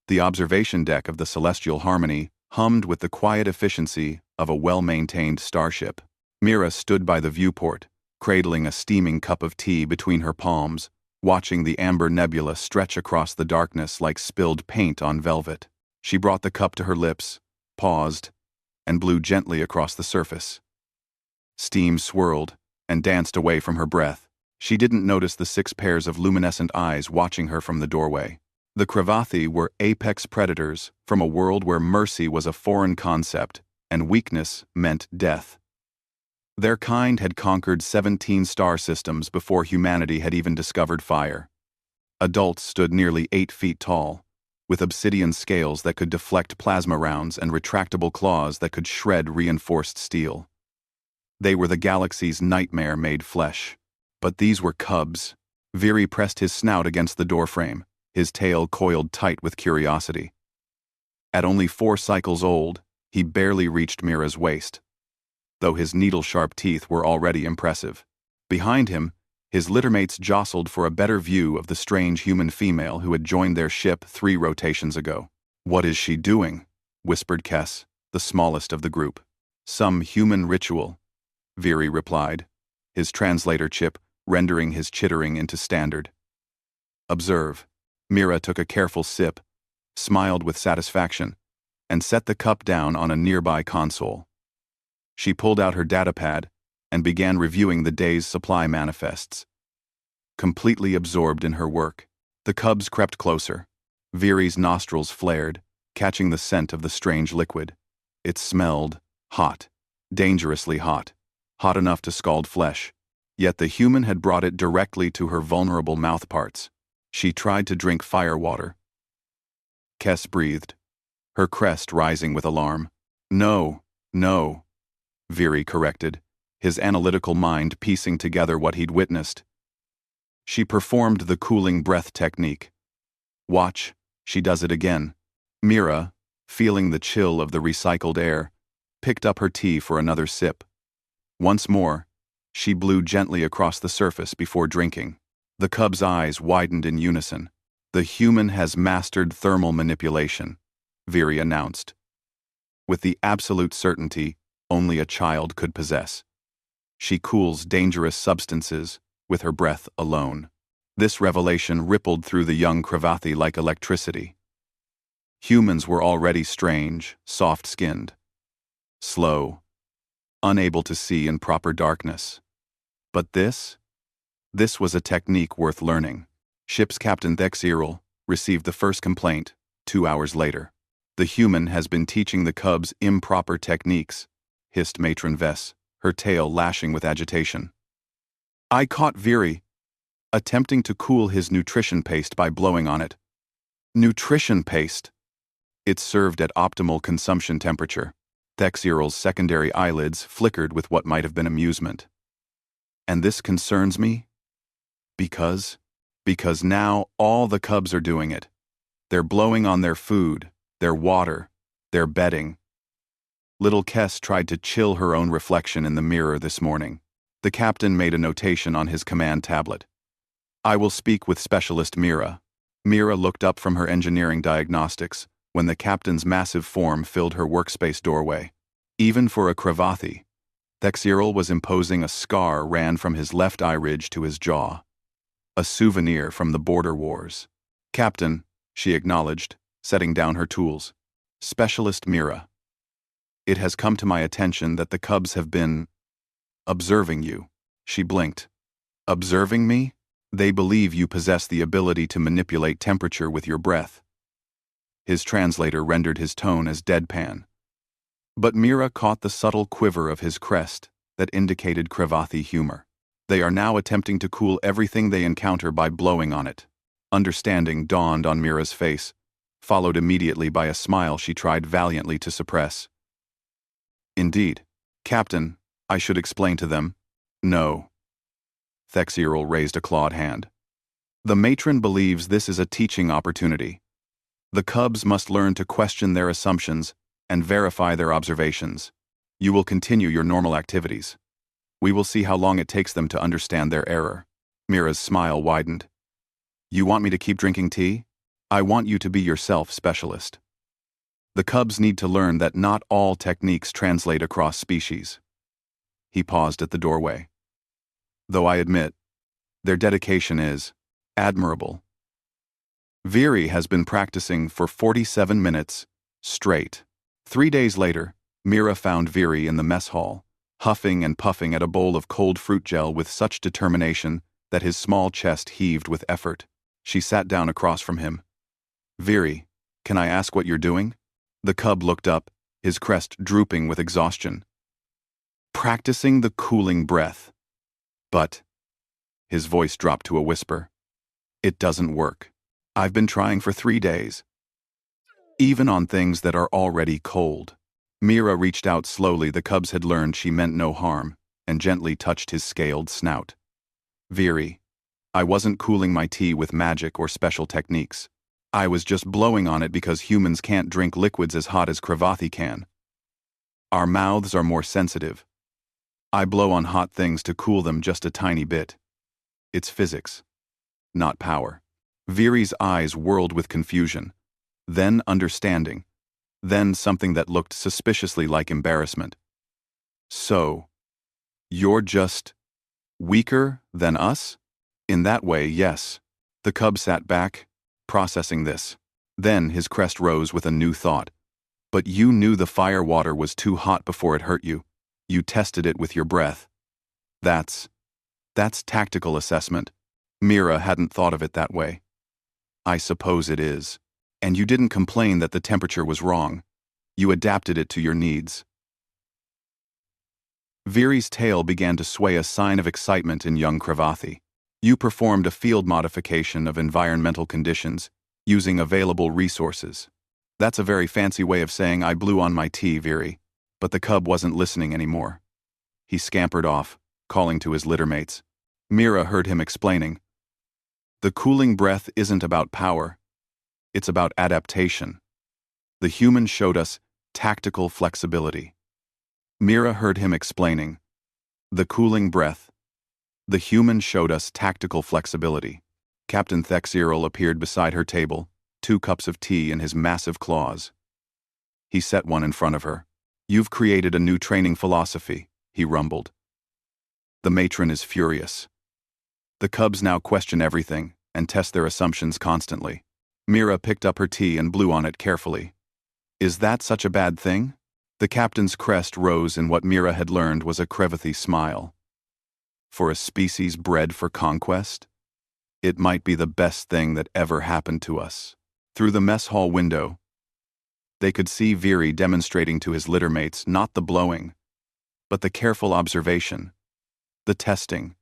The observation deck of the Celestial Harmony hummed with the quiet efficiency of a well-maintained starship. Mira stood by the viewport, cradling a steaming cup of tea between her palms, watching the amber nebula stretch across the darkness like spilled paint on velvet. She brought the cup to her lips, paused, and blew gently across the surface. Steam swirled and danced away from her breath. She didn't notice the 6 pairs of luminescent eyes watching her from the doorway. The Cravathi were apex predators from a world where mercy was a foreign concept and weakness meant death. Their kind had conquered 17 star systems before humanity had even discovered fire. Adults stood nearly 8 feet tall, with obsidian scales that could deflect plasma rounds and retractable claws that could shred reinforced steel. They were the galaxy's nightmare made flesh. But these were cubs. Viri pressed his snout against the doorframe, his tail coiled tight with curiosity. At only 4 cycles old, he barely reached Mira's waist, though his needle-sharp teeth were already impressive. Behind him, his littermates jostled for a better view of the strange human female who had joined their ship 3 rotations ago. "What is she doing?" whispered Kess, the smallest of the group. "Some human ritual," Viri replied, his translator chip rendering his chittering into standard. "Observe." Mira took a careful sip, smiled with satisfaction, and set the cup down on a nearby console. She pulled out her datapad and began reviewing the day's supply manifests. Completely absorbed in her work, the cubs crept closer. Viri's nostrils flared, catching the scent of the strange liquid. It smelled hot, dangerously hot, hot enough to scald flesh. Yet the human had brought it directly to her vulnerable mouthparts. She tried to drink firewater. Kess breathed, her crest rising with alarm. "No, no," Viri corrected, his analytical mind piecing together what he'd witnessed. "She performed the cooling breath technique. Watch, she does it again." Mira, feeling the chill of the recycled air, picked up her tea for another sip. Once more, she blew gently across the surface before drinking. The cub's eyes widened in unison. "The human has mastered thermal manipulation," Viri announced, with the absolute certainty only a child could possess. "She cools dangerous substances with her breath alone." This revelation rippled through the young Cravathi like electricity. Humans were already strange, soft-skinned, slow, unable to see in proper darkness. But this was a technique worth learning. Ship's Captain Thexiril received the first complaint 2 hours later. "The human has been teaching the cubs improper techniques," hissed Matron Vess, her tail lashing with agitation. I caught Viri attempting to cool his nutrition paste by blowing on it. Nutrition paste! It served at optimal consumption temperature. Thexiril's secondary eyelids flickered with what might have been amusement. "And this concerns me? Because now all the cubs are doing it. They're blowing on their food, their water, their bedding." Little Kess tried to chill her own reflection in the mirror this morning. The captain made a notation on his command tablet. "I will speak with Specialist Mira." Mira looked up from her engineering diagnostics when the captain's massive form filled her workspace doorway. Even for a Cravathi, Thexiril was imposing. A scar ran from his left eye ridge to his jaw. A souvenir from the border wars. "Captain," she acknowledged, setting down her tools. "Specialist Mira. It has come to my attention that the cubs have been observing you." She blinked. "Observing me? They believe you possess the ability to manipulate temperature with your breath." His translator rendered his tone as deadpan. But Mira caught the subtle quiver of his crest that indicated Cravathi humor. "They are now attempting to cool everything they encounter by blowing on it." Understanding dawned on Mira's face, followed immediately by a smile she tried valiantly to suppress. "Indeed. Captain, I should explain to them." "No." Thexiril raised a clawed hand. "The matron believes this is a teaching opportunity. The cubs must learn to question their assumptions and verify their observations. You will continue your normal activities. We will see how long it takes them to understand their error." Mira's smile widened. "You want me to keep drinking tea?" I want you to be yourself specialist. The cubs need to learn that not all techniques translate across species. He paused at the doorway. Though I admit, their dedication is admirable. Veery has been practicing for 47 minutes straight. 3 days later, Mira found Veery in the mess hall, huffing and puffing at a bowl of cold fruit gel with such determination that his small chest heaved with effort. She sat down across from him. Veery, can I ask what you're doing? The cub looked up, his crest drooping with exhaustion. Practicing the cooling breath. But, his voice dropped to a whisper, it doesn't work. I've been trying for 3 days. Even on things that are already cold. Mira reached out slowly. The cubs had learned she meant no harm, and gently touched his scaled snout. Veery, I wasn't cooling my tea with magic or special techniques. I was just blowing on it because humans can't drink liquids as hot as Kravathi can. Our mouths are more sensitive. I blow on hot things to cool them just a tiny bit. It's physics, not power. Veery's eyes whirled with confusion, then understanding, then something that looked suspiciously like embarrassment. So, you're just weaker than us? In that way, yes. The cub sat back, processing this. Then his crest rose with a new thought. But you knew the fire water was too hot before it hurt you. You tested it with your breath. That's tactical assessment. Mira hadn't thought of it that way. I suppose it is. And you didn't complain that the temperature was wrong. You adapted it to your needs. Veery's tail began to sway, a sign of excitement in young Kravathi. You performed a field modification of environmental conditions, using available resources. That's a very fancy way of saying I blew on my tea, Veery. But the cub wasn't listening anymore. He scampered off, calling to his littermates. Mira heard him explaining. The cooling breath isn't about power. It's about adaptation. The human showed us tactical flexibility. Mira heard him explaining. The cooling breath. The human showed us tactical flexibility. Captain Thexiril appeared beside her table, 2 cups of tea in his massive claws. He set one in front of her. You've created a new training philosophy, he rumbled. The matron is furious. The cubs now question everything and test their assumptions constantly. Mira picked up her tea and blew on it carefully. Is that such a bad thing? The captain's crest rose in what Mira had learned was a Kravathi smile. For a species bred for conquest? It might be the best thing that ever happened to us. Through the mess hall window, they could see Veery demonstrating to his littermates not the blowing, but the careful observation, the testing,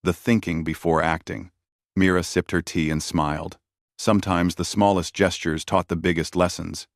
the thinking before acting. Mira sipped her tea and smiled. Sometimes the smallest gestures taught the biggest lessons.